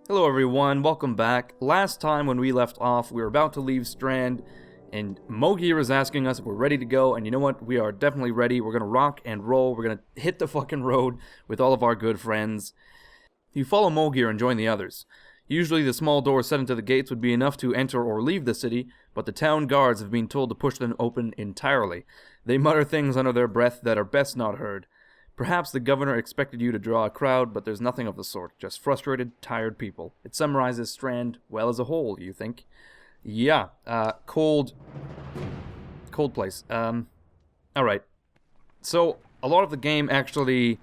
Hello everyone, welcome back. Last time when we left off, we were about to leave Strand, and Vognir is asking us if we're ready to go, and you know what? We are definitely ready. We're gonna rock and roll. We're gonna hit the fucking road with all of our good friends. You follow Vognir and join the others. Usually the small doors set into the gates would be enough to enter or leave the city, but the town guards have been told to push them open entirely. They mutter things under their breath that are best not heard. Perhaps the governor expected you to draw a crowd, but there's nothing of the sort. Just frustrated, tired people. It summarizes Strand well as a whole, you think? Yeah, cold place. Alright. So, a lot of the game actually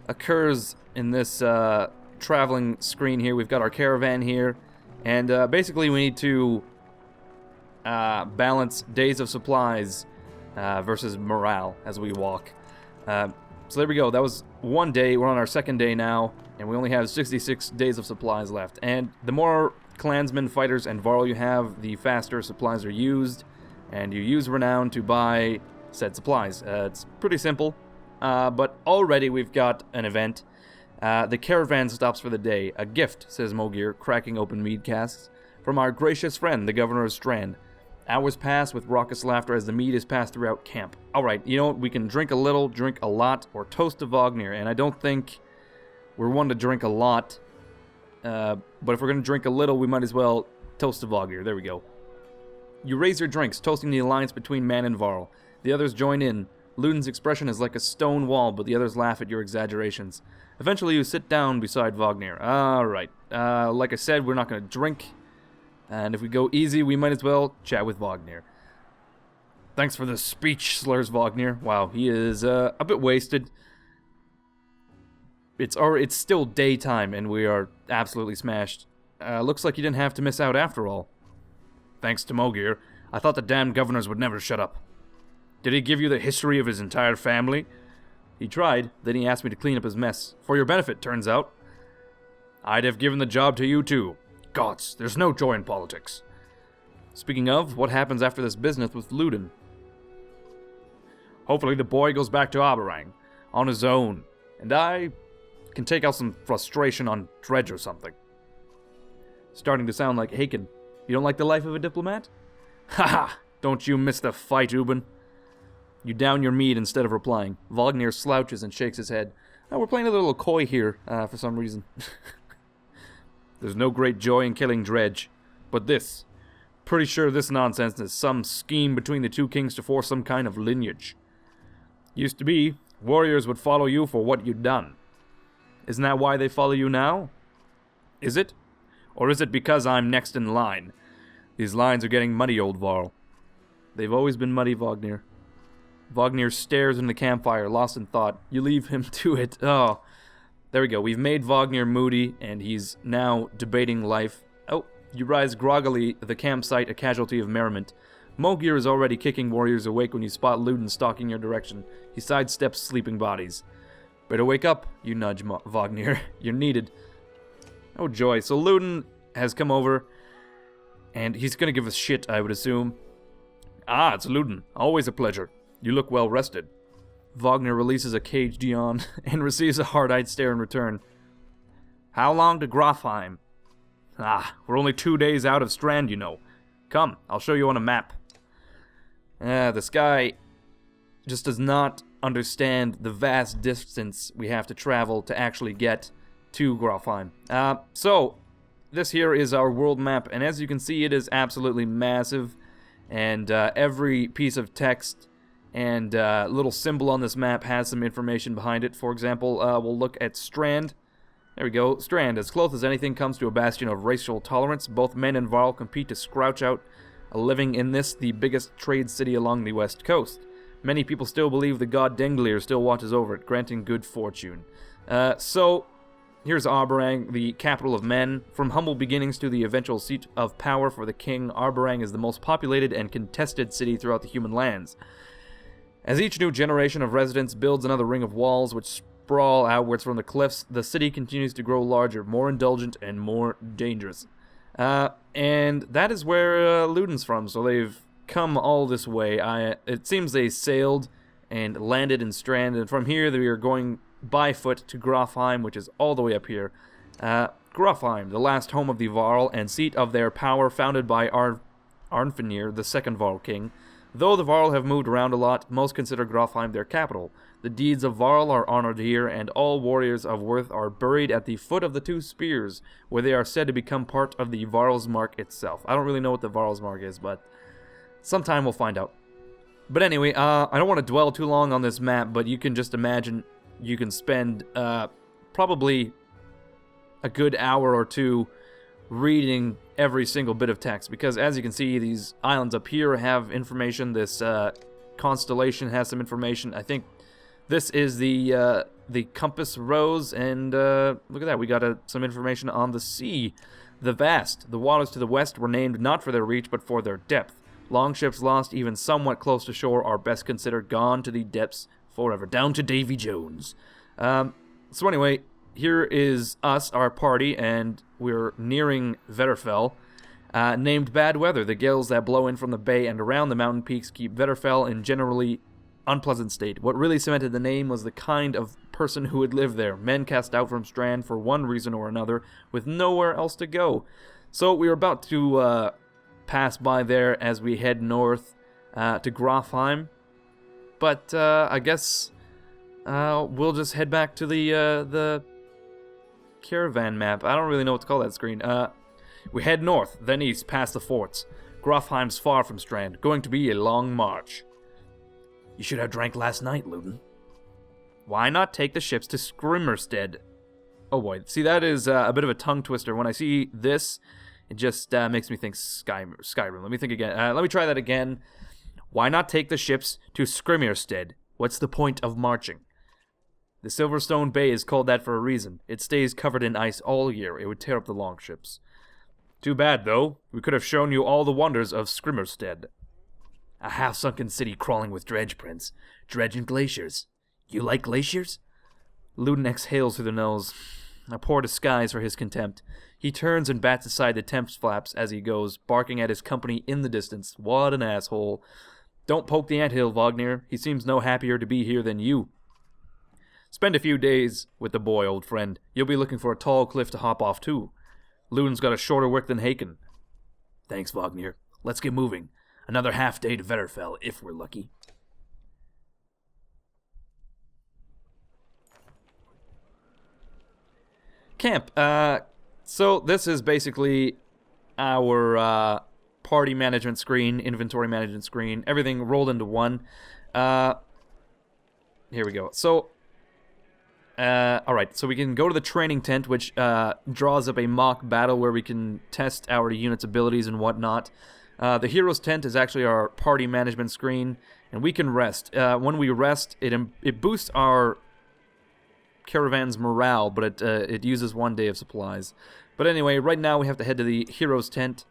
occurs in this, traveling screen here. We've got our caravan here, and, basically we need to, balance days of supplies, versus morale as we walk. So there we go, that was one day, we're on our second day now, and we only have 66 days of supplies left. And the more clansmen, fighters, and Varl you have, the faster supplies are used, and you use renown to buy said supplies. It's pretty simple, but already we've got an event. The caravan stops for the day. A gift, says Vognir, cracking open mead casks, from our gracious friend, the governor of Strand. Hours pass with raucous laughter as the mead is passed throughout camp. Alright, you know what? We can drink a little, drink a lot, or toast to Vognir. And I don't think we're one to drink a lot. But if we're going to drink a little, we might as well toast to Vognir. There we go. You raise your drinks, toasting the alliance between Man and Varl. The others join in. Ludin's expression is like a stone wall, but the others laugh at your exaggerations. Eventually you sit down beside Vognir. Alright, like I said, we're not going to drink. And if we go easy, we might as well chat with Vognir. Thanks for the speech, slurs Vognir. Wow, he is a bit wasted. It's still daytime, and we are absolutely smashed. Looks like you didn't have to miss out after all. Thanks to Vognir. I thought the damn governors would never shut up. Did he give you the history of his entire family? He tried, then he asked me to clean up his mess. For your benefit, turns out. I'd have given the job to you too. Gods, there's no joy in politics. Speaking of, what happens after this business with Ludin? Hopefully the boy goes back to Aberang on his own, and I can take out some frustration on Dredge or something. Starting to sound like Haken. You don't like the life of a diplomat? Haha! Don't you miss the fight, Ubin? You down your mead instead of replying. Vognir slouches and shakes his head. Oh, we're playing a little coy here, for some reason. There's no great joy in killing Dredge, but this. Pretty sure this nonsense is some scheme between the two kings to force some kind of lineage. Used to be, warriors would follow you for what you'd done. Isn't that why they follow you now? Is it? Or is it because I'm next in line? These lines are getting muddy, old Varl. They've always been muddy, Vognir. Vognir stares into the campfire, lost in thought. You leave him to it. Oh. There we go. We've made Vognir moody, and he's now debating life. Oh, you rise groggily at the campsite, a casualty of merriment. Vognir is already kicking warriors awake when you spot Ludin stalking your direction. He sidesteps sleeping bodies. Better wake up, you nudge Vognir. You're needed. Oh joy. So Ludin has come over, and he's gonna give us shit, I would assume. Ah, it's Ludin. Always a pleasure. You look well rested. Vognir releases a caged yawn and receives a hard-eyed stare in return. How long to Grafheim? Ah, we're only 2 days out of Strand, you know. Come, I'll show you on a map. This guy just does not understand the vast distance we have to travel to actually get to Grafheim. So, this here is our world map, and as you can see, it is absolutely massive, and every piece of text and little symbol on this map has some information behind it. For example, we'll look at Strand. There we go. Strand, as close as anything comes to a bastion of racial tolerance, both men and Varl compete to scrouch out a living in this, the biggest trade city along the west coast. Many people still believe the god Denglir still watches over it, granting good fortune. So, here's Aberang, the capital of men. From humble beginnings to the eventual seat of power for the king, Aberang is the most populated and contested city throughout the human lands. As each new generation of residents builds another ring of walls which sprawl outwards from the cliffs, the city continues to grow larger, more indulgent, and more dangerous. And that is where Ludin's from, so they've come all this way. It seems they sailed and landed in Strand, and from here they are going by foot to Grafheim, which is all the way up here. Gruffheim, the last home of the Varl and seat of their power, founded by Arnfinir, the second Varl king. Though the Varl have moved around a lot, most consider Gruffheim their capital. The deeds of Varl are honored here, and all warriors of worth are buried at the foot of the two spears, where they are said to become part of the Varl's Mark itself. I don't really know what the Varl's Mark is, but sometime we'll find out. But anyway, I don't want to dwell too long on this map, but you can just imagine you can spend probably a good hour or two reading every single bit of text, because as you can see, these islands up here have information. This constellation has some information. I think this is the compass rose, and look at that, we got some information on the sea. The vast, the waters to the west were named not for their reach, but for their depth. Longships lost even somewhat close to shore are best considered gone to the depths forever, down to Davy Jones. So anyway, here is us, our party, and we're nearing Vedrfell. Named Bad Weather, the gales that blow in from the bay and around the mountain peaks keep Vedrfell in generally unpleasant state. What really cemented the name was the kind of person who would live there. Men cast out from Strand for one reason or another, with nowhere else to go. So we are about to pass by there as we head north to Gruffheim. But I guess we'll just head back to the Caravan map. I don't really know what to call that screen. We head north, then east, past the forts. Gruffheim's far from Strand, going to be a long march. You should have drank last night, Ludin. Why not take the ships to Skrimmerstead? Oh boy, see, that is a bit of a tongue twister. When I see this, it just makes me think Skyrim. Let me think again. Let me try that again. Why not take the ships to Skrimmerstead? What's the point of marching? The Silverstone Bay is called that for a reason. It stays covered in ice all year. It would tear up the longships. Too bad, though. We could have shown you all the wonders of Skrimmerstead. A half-sunken city crawling with dredge, Prince. Dredge and glaciers. You like glaciers? Ludin exhales through the nose. A poor disguise for his contempt. He turns and bats aside the tent flaps as he goes, barking at his company in the distance. What an asshole. Don't poke the anthill, Vognir. He seems no happier to be here than you. Spend a few days with the boy, old friend. You'll be looking for a tall cliff to hop off, too. Ludin's got a shorter wick than Haken. Thanks, Vognir. Let's get moving. Another half day to Vedrfell, if we're lucky. Camp. So this is basically our party management screen, inventory management screen, everything rolled into one. Here we go. So, alright, so we can go to the training tent, which draws up a mock battle where we can test our unit's abilities and whatnot. The hero's tent is actually our party management screen, and we can rest. When we rest, it boosts our caravan's morale, but it uses 1 day of supplies. But anyway, right now we have to head to the hero's tent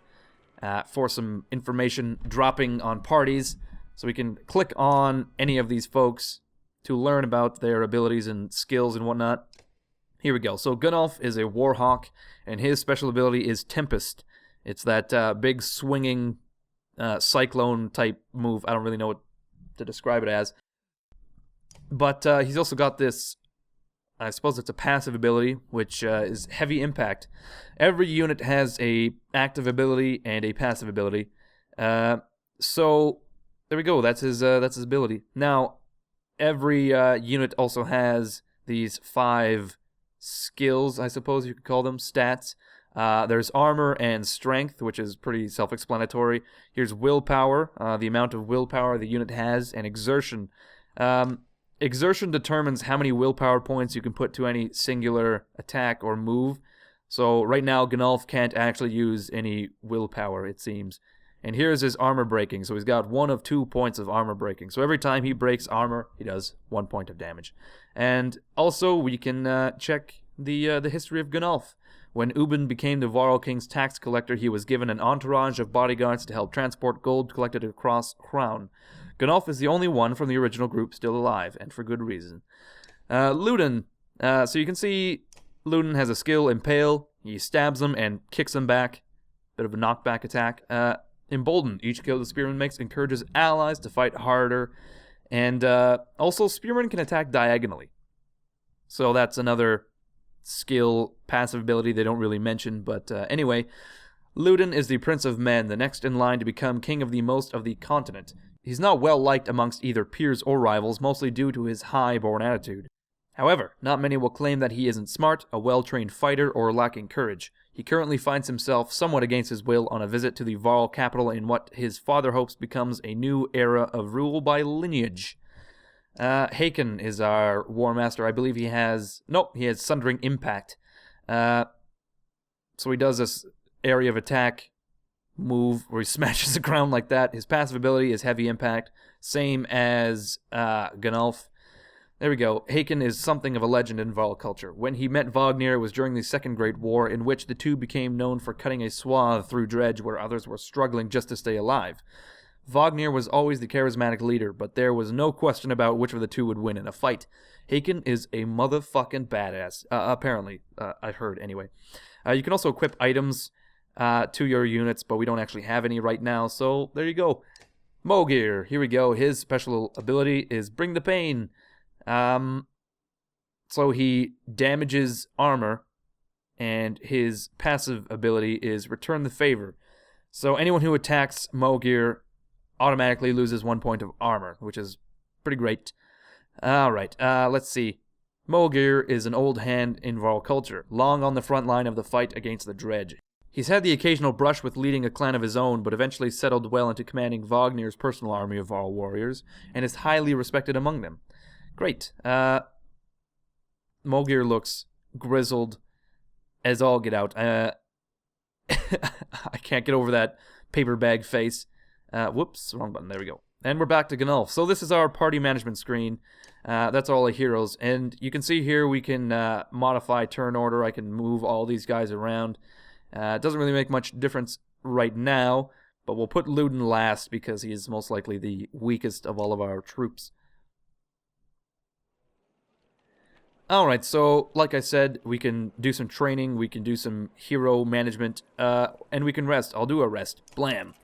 for some information dropping on parties, so we can click on any of these folks to learn about their abilities and skills and whatnot. Here we go. So Gunnulf is a warhawk, and his special ability is Tempest. It's that big swinging cyclone type move. I don't really know what to describe it as. But he's also got this, I suppose it's a passive ability, which is Heavy Impact. Every unit has a active ability and a passive ability. So there we go. That's his ability. Now, every unit also has these 5 skills, I suppose you could call them, stats. There's armor and strength, which is pretty self-explanatory. Here's willpower, the amount of willpower the unit has, and exertion. Exertion determines how many willpower points you can put to any singular attack or move. So right now, Gunnulf can't actually use any willpower, it seems. And here's his armor breaking. So he's got 1 of 2 points of armor breaking. So every time he breaks armor, he does 1 point of damage. And also, we can check the history of Gunnulf. When Ubin became the Varl King's tax collector, he was given an entourage of bodyguards to help transport gold collected across Crown. Gunnulf is the only one from the original group still alive, and for good reason. Ludin. So you can see Ludin has a skill, Impale. He stabs them and kicks them back. Bit of a knockback attack. Embolden. Each kill the Spearman makes encourages allies to fight harder. And also, Spearmen can attack diagonally. So that's another skill, passive ability they don't really mention, but anyway, Ludin is the Prince of Men, the next in line to become king of the most of the continent. He's not well liked amongst either peers or rivals, mostly due to his high-born attitude. However, not many will claim that he isn't smart, a well-trained fighter, or lacking courage. He currently finds himself, somewhat against his will, on a visit to the Varl capital in what his father hopes becomes a new era of rule by lineage. Haken is our War Master. I believe he has Sundering Impact. So he does this area of attack move where he smashes the ground like that. His passive ability is Heavy Impact, same as Gunulf. There we go. Haken is something of a legend in Varl culture. When he met Vognir, it was during the Second Great War, in which the two became known for cutting a swath through Dredge where others were struggling just to stay alive. Vognir was always the charismatic leader, but there was no question about which of the two would win in a fight. Haken is a motherfucking badass, apparently. I've heard, anyway. You can also equip items to your units, but we don't actually have any right now, so there you go. Mogir, here we go. His special ability is Bring the Pain. So he damages armor, and his passive ability is Return the Favor. So anyone who attacks Mogir automatically loses 1 point of armor, which is pretty great. Alright, let's see. Mogir is an old hand in Varl culture, long on the front line of the fight against the Dredge. He's had the occasional brush with leading a clan of his own, but eventually settled well into commanding Vognir's personal army of Varl warriors, and is highly respected among them. Great. Mogir looks grizzled as all get out. I can't get over that paper bag face. Whoops, wrong button. There we go. And we're back to Gunulf. So this is our party management screen. That's all the heroes. And you can see here we can modify turn order. I can move all these guys around. It doesn't really make much difference right now, but we'll put Ludin last because he is most likely the weakest of all of our troops. Alright, so like I said, we can do some training, we can do some hero management, and we can rest. I'll do a rest. Blam.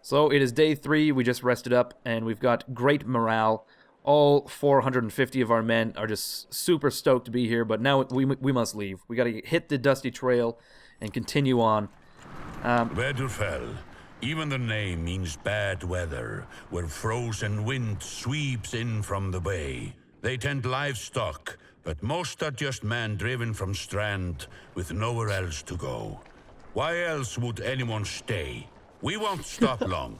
So it is day 3, we just rested up, and we've got great morale. All 450 of our men are just super stoked to be here, but now we must leave. We gotta hit the dusty trail and continue on. Vedrfell. Even the name means bad weather, where frozen wind sweeps in from the bay. They tend livestock, but most are just men driven from Strand with nowhere else to go. Why else would anyone stay? We won't stop long.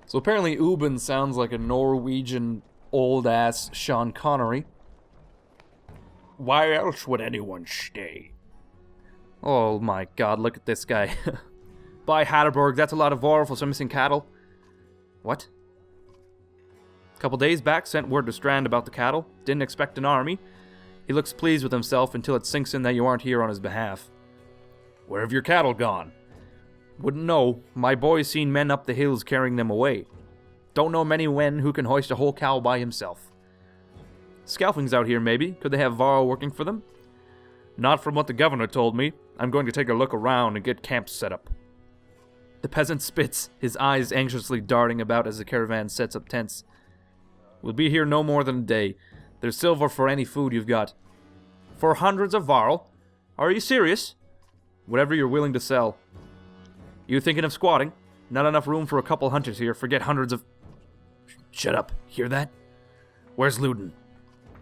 So apparently Ubin sounds like a Norwegian old-ass Sean Connery. Why else would anyone stay? Oh my god, look at this guy. By Hatterberg, that's a lot of Varl for some missing cattle. What? A couple days back, sent word to Strand about the cattle. Didn't expect an army. He looks pleased with himself until it sinks in that you aren't here on his behalf. Where have your cattle gone? Wouldn't know. My boy's seen men up the hills carrying them away. Don't know many men who can hoist a whole cow by himself. Scalpings out here, maybe. Could they have Varl working for them? Not from what the governor told me. I'm going to take a look around and get camps set up. The peasant spits, his eyes anxiously darting about as the caravan sets up tents. We'll be here no more than a day. There's silver for any food you've got. For hundreds of Varl? Are you serious? Whatever you're willing to sell. You thinking of squatting? Not enough room for a couple hunters here. Forget hundreds of... Shut up. Hear that? Where's Ludin?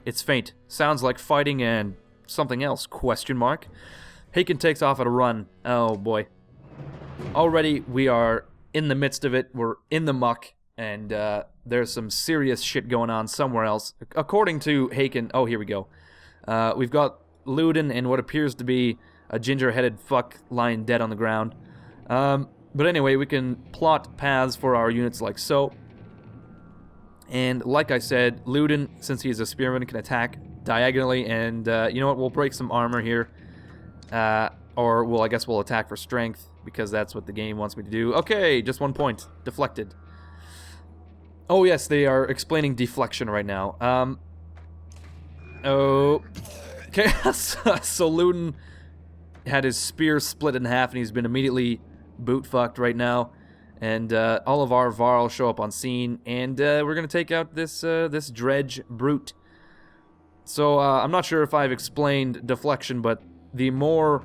It's faint. Sounds like fighting and something else, question mark. Haken takes off at a run. Oh boy. Already we are in the midst of it. We're in the muck. And there's some serious shit going on somewhere else. According to Haken... Oh, here we go. We've got Ludin and what appears to be a ginger-headed fuck lying dead on the ground. But anyway, we can plot paths for our units like so. And like I said, Ludin, since he's a spearman, can attack diagonally. And you know what? We'll break some armor here. Or I guess we'll attack for strength, because that's what the game wants me to do. Okay, just 1 point. Deflected. Oh yes, they are explaining deflection right now. Okay, so Ludin had his spear split in half, and he's been immediately boot-fucked right now. And all of our Varl show up on scene, and we're gonna take out this Dredge brute. So, I'm not sure if I've explained deflection, but the more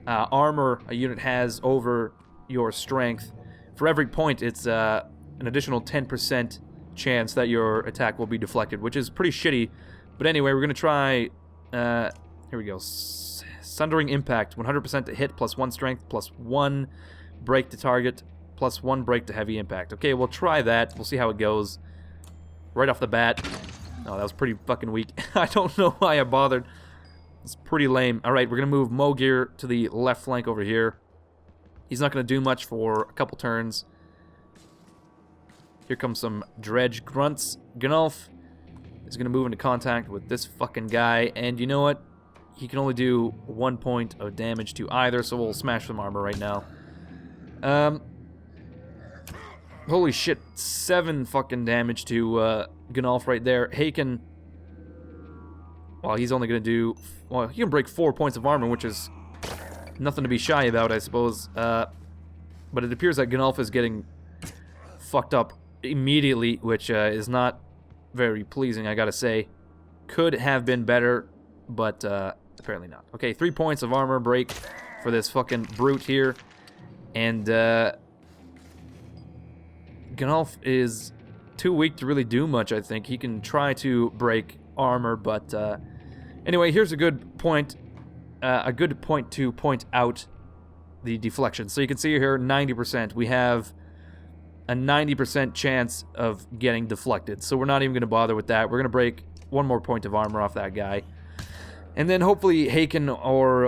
armor a unit has over your strength, for every point, it's an additional 10% chance that your attack will be deflected, which is pretty shitty. But anyway, we're going to try... here we go. Sundering Impact, 100% to hit, plus 1 strength, plus 1 break to target, plus 1 break to heavy impact. Okay, we'll try that. We'll see how it goes. Right off the bat. Oh, that was pretty fucking weak. I don't know why I bothered. It's pretty lame. Alright, we're going to move Vognir to the left flank over here. He's not going to do much for a couple turns. Here comes some dredge grunts. Gunulf is going to move into contact with this fucking guy. And you know what? He can only do 1 point of damage to either, so we'll smash some armor right now. Holy shit, 7 fucking damage to Gunulf right there. Haken, well, he's only going to do... Well, he can break 4 points of armor, which is nothing to be shy about, I suppose. But it appears that Gunulf is getting fucked up immediately, which is not very pleasing, I gotta say. Could have been better, but apparently not. Okay, 3 points of armor break for this fucking brute here. And Gunulf is too weak to really do much, I think. He can try to break armor, but anyway, here's a good point to point out the deflection. So you can see here, 90%. We have a 90% chance of getting deflected, so we're not even going to bother with that. We're going to break 1 more point of armor off that guy. And then hopefully Haken or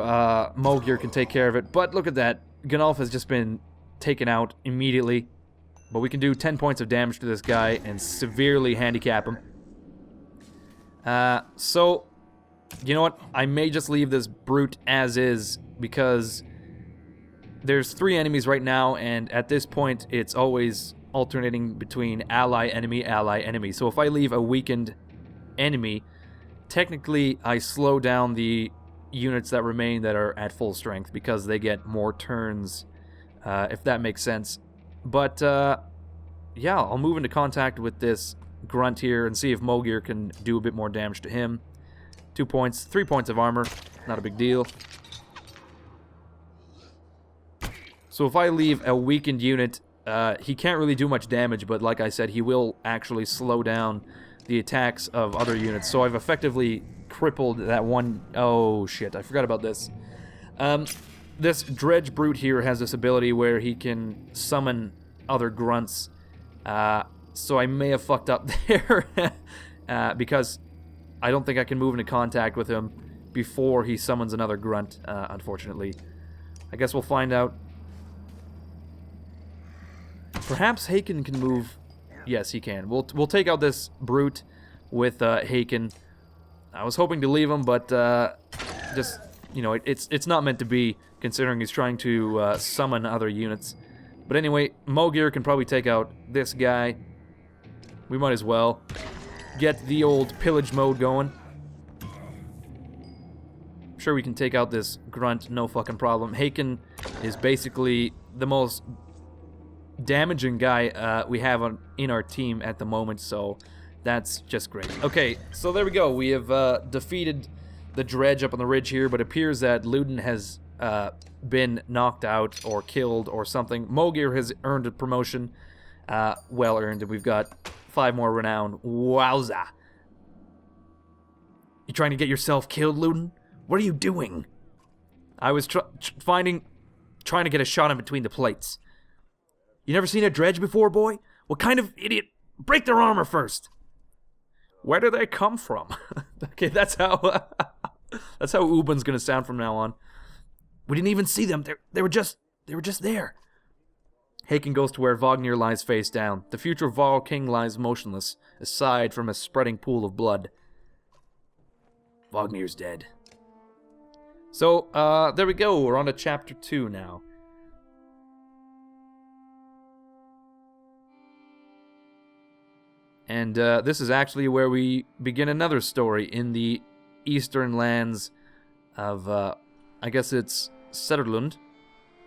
Vognir can take care of it. But look at that. Gunulf has just been taken out immediately. But we can do 10 points of damage to this guy and severely handicap him. So, you know what? I may just leave this brute as is, because there's 3 enemies right now, and at this point, it's always alternating between ally, enemy. So if I leave a weakened enemy, technically I slow down the units that remain that are at full strength, because they get more turns, if that makes sense. But, yeah, I'll move into contact with this grunt here and see if Vognir can do a bit more damage to him. 2 points, 3 points of armor, not a big deal. So if I leave a weakened unit, he can't really do much damage, but like I said, he will actually slow down the attacks of other units. So I've effectively crippled that one... Oh, shit, I forgot about this. This dredge brute here has this ability where he can summon other grunts. So I may have fucked up there, because I don't think I can move into contact with him before he summons another grunt, unfortunately. I guess we'll find out. Perhaps Haken can move. Yes, he can. We'll take out this brute with Haken. I was hoping to leave him, but just, you know, it's not meant to be, considering he's trying to summon other units. But anyway, Vognir can probably take out this guy. We might as well get the old pillage mode going. I'm sure we can take out this grunt, no fucking problem. Haken is basically the most damaging guy we have in our team at the moment, so that's just great. Okay, so there we go. We have defeated the dredge up on the ridge here, but it appears that Ludin has been knocked out or killed or something. Vognir has earned a promotion, well earned, and we've got 5 more renown. Wowza! You trying to get yourself killed, Ludin? What are you doing? I was trying to get a shot in between the plates. You never seen a dredge before, boy? What kind of idiot? Break their armor first. Where do they come from? Okay, that's how that's how Ubun's gonna sound from now on. We didn't even see them. They were just there. Haken goes to where Vognir lies face down. The future Varl king lies motionless, aside from a spreading pool of blood. Vognir's dead. So, there we go. We're on to chapter 2 now. And this is actually where we begin another story in the eastern lands of, I guess it's Sederlund.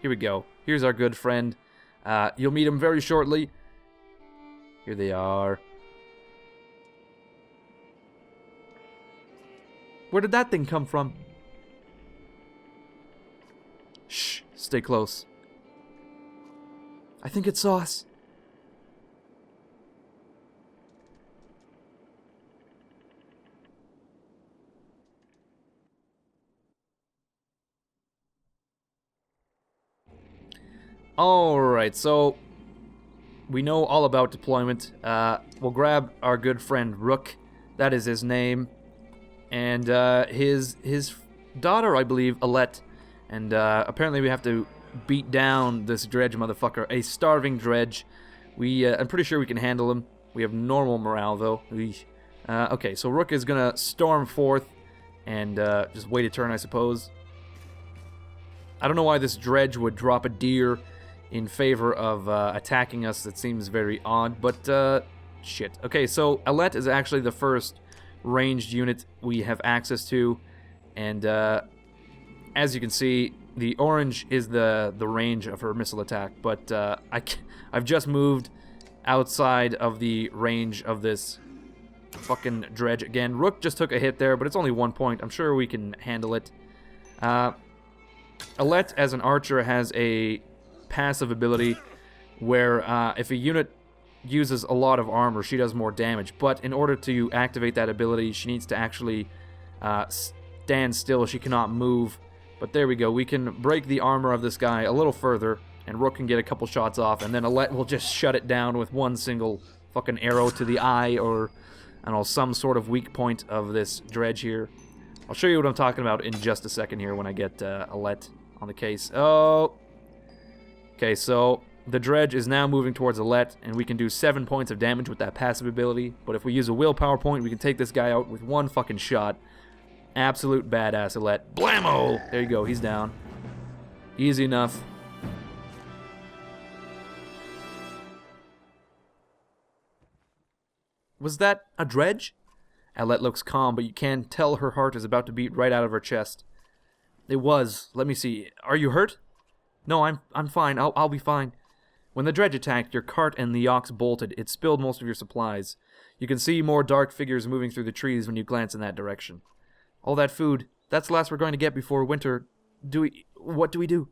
Here we go. Here's our good friend. You'll meet him very shortly. Here they are. Where did that thing come from? Shh, stay close. I think it saw us. Alright, so we know all about deployment. We'll grab our good friend Rook. That is his name. And his daughter, I believe, Allette. And apparently we have to beat down this dredge motherfucker. A starving dredge. I'm pretty sure we can handle him. We have normal morale, though. Okay, so Rook is going to storm forth and just wait a turn, I suppose. I don't know why this dredge would drop a deer in favor of attacking us. That seems very odd, but shit. Okay, so Allette is actually the first ranged unit we have access to, and as you can see, the orange is the range of her missile attack, but I've just moved outside of the range of this fucking dredge again. Rook just took a hit there, but it's only 1 point. I'm sure we can handle it. Allette, as an archer, has a passive ability where if a unit uses a lot of armor, she does more damage. But in order to activate that ability, she needs to actually stand still. She cannot move. But there we go. We can break the armor of this guy a little further, and Rook can get a couple shots off, and then Allette will just shut it down with one single fucking arrow to the eye, or I don't know, some sort of weak point of this dredge here. I'll show you what I'm talking about in just a second here when I get Allette on the case. Oh. Okay, so the dredge is now moving towards Allette, and we can do 7 points of damage with that passive ability. But if we use a willpower point, we can take this guy out with one fucking shot. Absolute badass, Allette. Blammo! There you go, he's down. Easy enough. Was that a dredge? Allette looks calm, but you can tell her heart is about to beat right out of her chest. It was. Let me see. Are you hurt? No, I'm fine. I'll be fine. When the dredge attacked, your cart and the ox bolted. It spilled most of your supplies. You can see more dark figures moving through the trees when you glance in that direction. All that food. That's the last we're going to get before winter. What do we do?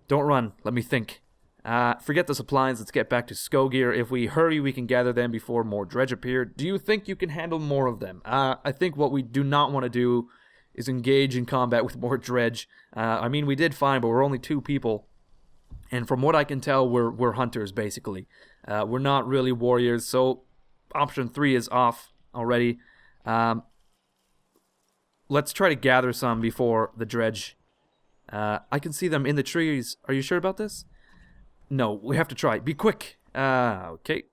Don't run. Let me think. Forget the supplies. Let's get back to Skogr. If we hurry, we can gather them before more dredge appear. Do you think you can handle more of them? I think what we do not want to do is engage in combat with more dredge. I mean, we did fine, but we're only 2 people. And from what I can tell, we're hunters, basically. We're not really warriors, so option 3 is off already. Let's try to gather some before the dredge. I can see them in the trees. Are you sure about this? No, we have to try. Be quick. Okay.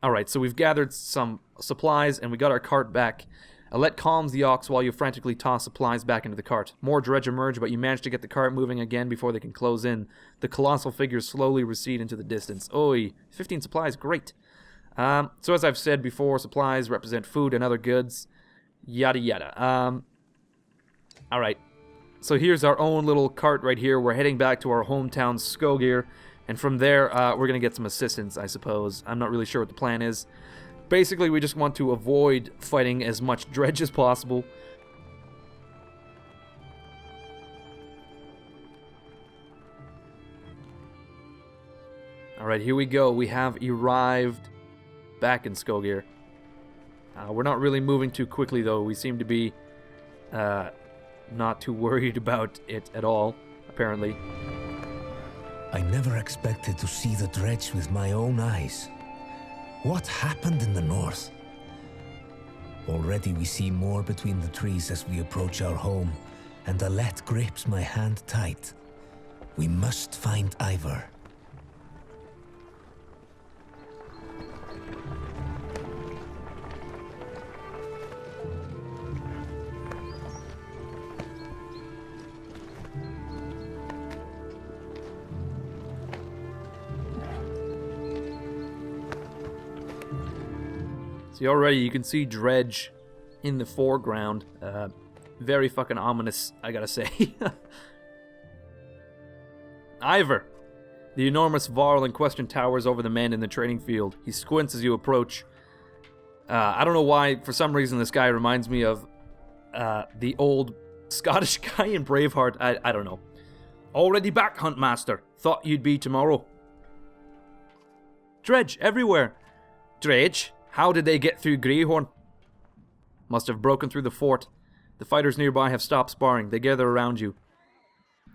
Alright, so we've gathered some supplies, and we got our cart back. Allette calms the ox while you frantically toss supplies back into the cart. More dredge emerge, but you manage to get the cart moving again before they can close in. The colossal figures slowly recede into the distance. Oi, 15 supplies, great. So as I've said before, supplies represent food and other goods. Yada yada. Alright, so here's our own little cart right here. We're heading back to our hometown, Skogr, and from there, we're going to get some assistance, I suppose. I'm not really sure what the plan is. Basically, we just want to avoid fighting as much dredge as possible. Alright, here we go. We have arrived back in Skogr. We're not really moving too quickly, though. We seem to be not too worried about it at all, apparently. I never expected to see the dredge with my own eyes. What happened in the north? Already we see more between the trees as we approach our home, and Allette grips my hand tight. We must find Iver. See, already you can see dredge in the foreground. Very fucking ominous, I gotta say. Iver! The enormous Varl in question towers over the men in the training field. He squints as you approach. I don't know why, for some reason, this guy reminds me of the old Scottish guy in Braveheart. I don't know. Already back, Huntmaster. Thought you'd be tomorrow. Dredge, everywhere. Dredge? How did they get through Greyhorn? Must have broken through the fort. The fighters nearby have stopped sparring. They gather around you.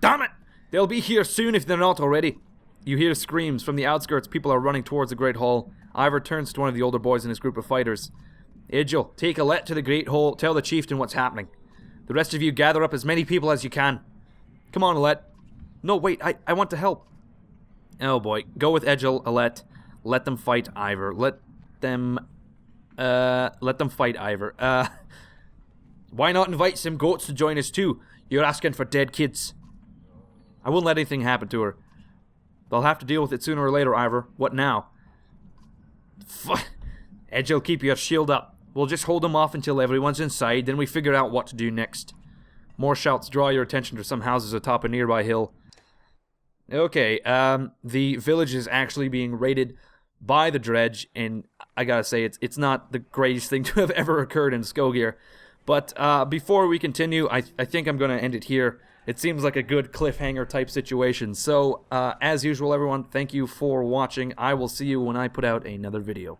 Damn it! They'll be here soon if they're not already. You hear screams. From the outskirts, people are running towards the Great Hall. Iver turns to one of the older boys in his group of fighters. Idgil, take Allette to the Great Hall. Tell the chieftain what's happening. The rest of you gather up as many people as you can. Come on, Allette. No, wait, I want to help. Oh boy. Go with Idgil, Allette. Let them fight Iver. Let them fight Iver. Why not invite some goats to join us too? You're asking for dead kids. I won't let anything happen to her. They'll have to deal with it sooner or later, Iver. What now? Idgil, keep your shield up. We'll just hold them off until everyone's inside, then we figure out what to do next. More shouts draw your attention to some houses atop a nearby hill. Okay, the village is actually being raided by the dredge, and I gotta say, it's not the greatest thing to have ever occurred in Skogr. But before we continue, I think I'm gonna end it here. It seems like a good cliffhanger type situation. So, as usual, everyone, thank you for watching. I will see you when I put out another video.